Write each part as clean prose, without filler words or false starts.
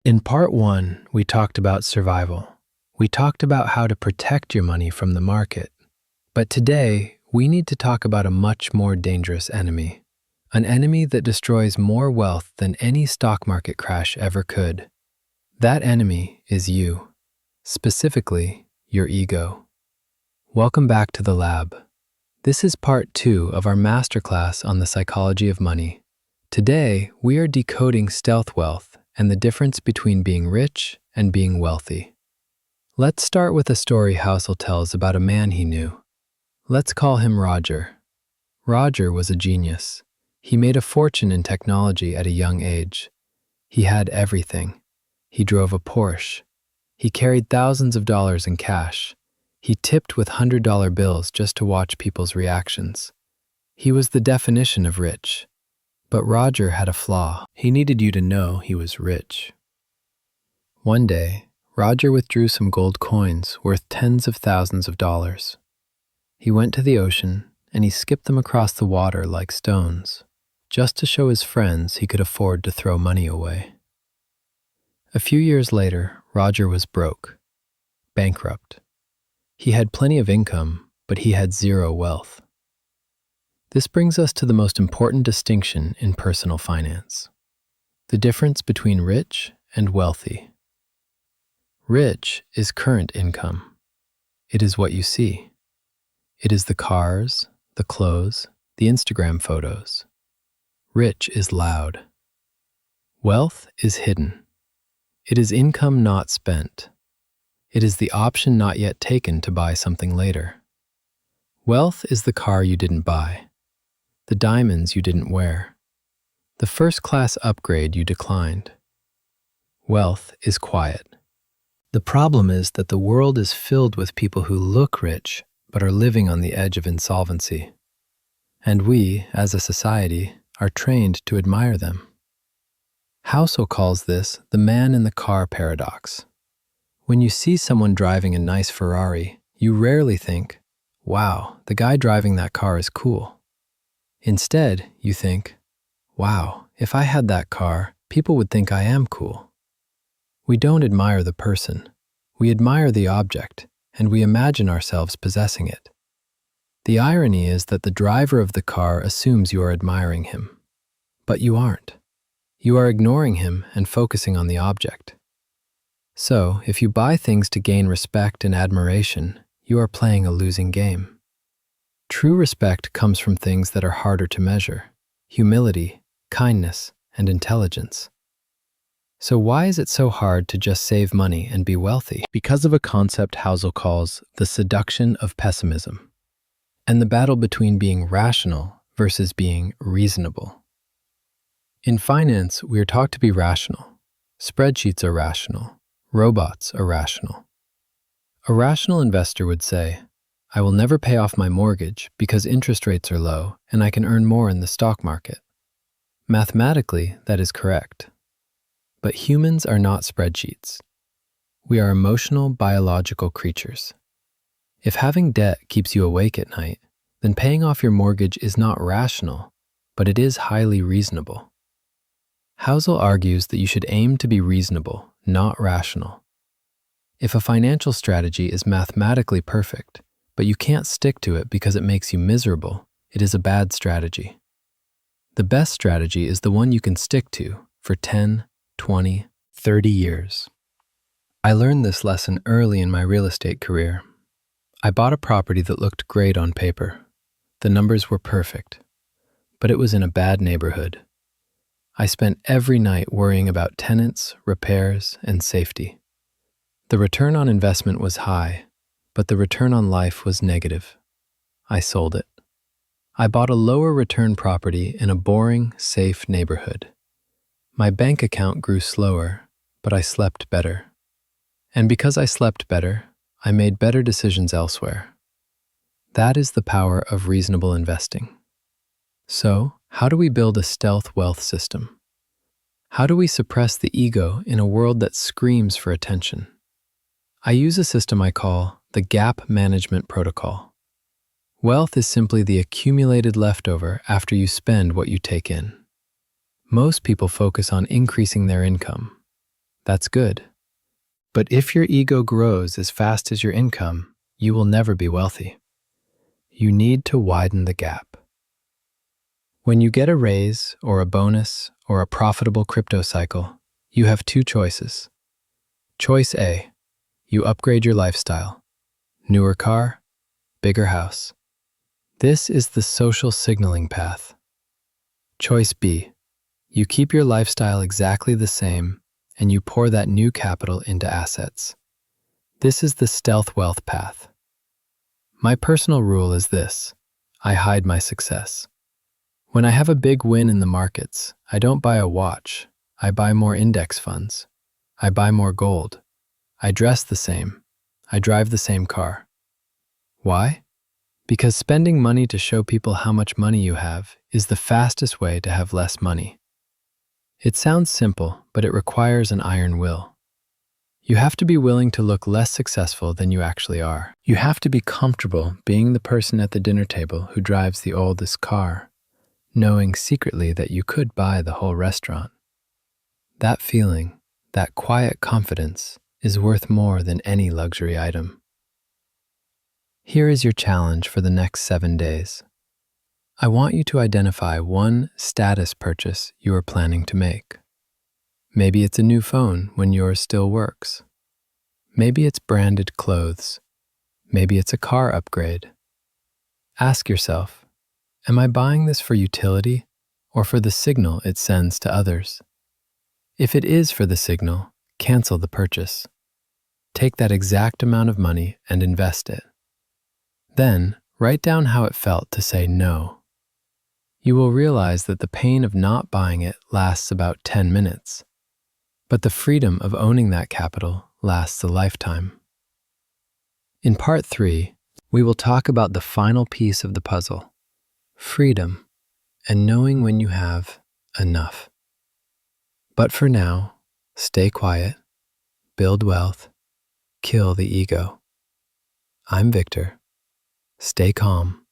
In part one, we talked about survival. We talked about how to protect your money from the market. But today, we need to talk about a much more dangerous enemy. An enemy that destroys more wealth than any stock market crash ever could. That enemy is you. Specifically, your ego. Welcome back to the lab. This is part 2 of our masterclass on the psychology of money. Today, we are decoding stealth wealth and the difference between being rich and being wealthy. Let's start with a story Housel tells about a man he knew. Let's call him Roger. Roger was a genius. He made a fortune in technology at a young age. He had everything. He drove a Porsche. He carried thousands of dollars in cash. He tipped with $100 bills just to watch people's reactions. He was the definition of rich. But Roger had a flaw. He needed you to know he was rich. One day, Roger withdrew some gold coins worth tens of thousands of dollars. He went to the ocean and he skipped them across the water like stones, just to show his friends he could afford to throw money away. A few years later, Roger was broke, bankrupt. He had plenty of income, but he had zero wealth. This brings us to the most important distinction in personal finance: the difference between rich and wealthy. Rich is current income. It is what you see. It is the cars, the clothes, the Instagram photos. Rich is loud. Wealth is hidden. It is income not spent. It is the option not yet taken to buy something later. Wealth is the car you didn't buy, the diamonds you didn't wear, the first-class upgrade you declined. Wealth is quiet. The problem is that the world is filled with people who look rich but are living on the edge of insolvency. And we, as a society, are trained to admire them. Housel calls this the man in the car paradox. When you see someone driving a nice Ferrari, you rarely think, "Wow, the guy driving that car is cool." Instead, you think, "Wow, if I had that car, people would think I am cool." We don't admire the person. We admire the object, and we imagine ourselves possessing it. The irony is that the driver of the car assumes you are admiring him. But you aren't. You are ignoring him and focusing on the object. So, if you buy things to gain respect and admiration, you are playing a losing game. True respect comes from things that are harder to measure: humility, kindness, and intelligence. So why is it so hard to just save money and be wealthy? Because of a concept Housel calls the seduction of pessimism, and the battle between being rational versus being reasonable. In finance, we are taught to be rational. Spreadsheets are rational. Robots are rational. A rational investor would say, "I will never pay off my mortgage because interest rates are low and I can earn more in the stock market." Mathematically, that is correct. But humans are not spreadsheets. We are emotional, biological creatures. If having debt keeps you awake at night, then paying off your mortgage is not rational, but it is highly reasonable. Housel argues that you should aim to be reasonable, not rational. If a financial strategy is mathematically perfect, but you can't stick to it because it makes you miserable, it is a bad strategy. The best strategy is the one you can stick to for 10, 20, 30 years. I learned this lesson early in my real estate career. I bought a property that looked great on paper. The numbers were perfect, but it was in a bad neighborhood. I spent every night worrying about tenants, repairs, and safety. The return on investment was high, but the return on life was negative. I sold it. I bought a lower return property in a boring, safe neighborhood. My bank account grew slower, but I slept better. And because I slept better, I made better decisions elsewhere. That is the power of reasonable investing. So, how do we build a stealth wealth system? How do we suppress the ego in a world that screams for attention? I use a system I call the gap management protocol. Wealth is simply the accumulated leftover after you spend what you take in. Most people focus on increasing their income. That's good. But if your ego grows as fast as your income, you will never be wealthy. You need to widen the gap. When you get a raise or a bonus or a profitable crypto cycle, you have two choices. Choice A, you upgrade your lifestyle. Newer car, bigger house. This is the social signaling path. Choice B, you keep your lifestyle exactly the same and you pour that new capital into assets. This is the stealth wealth path. My personal rule is this: I hide my success. When I have a big win in the markets, I don't buy a watch. I buy more index funds. I buy more gold. I dress the same. I drive the same car. Why? Because spending money to show people how much money you have is the fastest way to have less money. It sounds simple, but it requires an iron will. You have to be willing to look less successful than you actually are. You have to be comfortable being the person at the dinner table who drives the oldest car, knowing secretly that you could buy the whole restaurant. That feeling, that quiet confidence, is worth more than any luxury item. Here is your challenge for the next 7 days. I want you to identify one status purchase you are planning to make. Maybe it's a new phone when yours still works. Maybe it's branded clothes. Maybe it's a car upgrade. Ask yourself, am I buying this for utility or for the signal it sends to others? If it is for the signal, cancel the purchase. Take that exact amount of money and invest it. Then, write down how it felt to say no. You will realize that the pain of not buying it lasts about 10 minutes, but the freedom of owning that capital lasts a lifetime. In part 3, we will talk about the final piece of the puzzle: freedom and knowing when you have enough. But for now, stay quiet, build wealth, kill the ego. I'm Victor. Stay calm,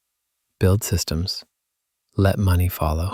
build systems, let money follow.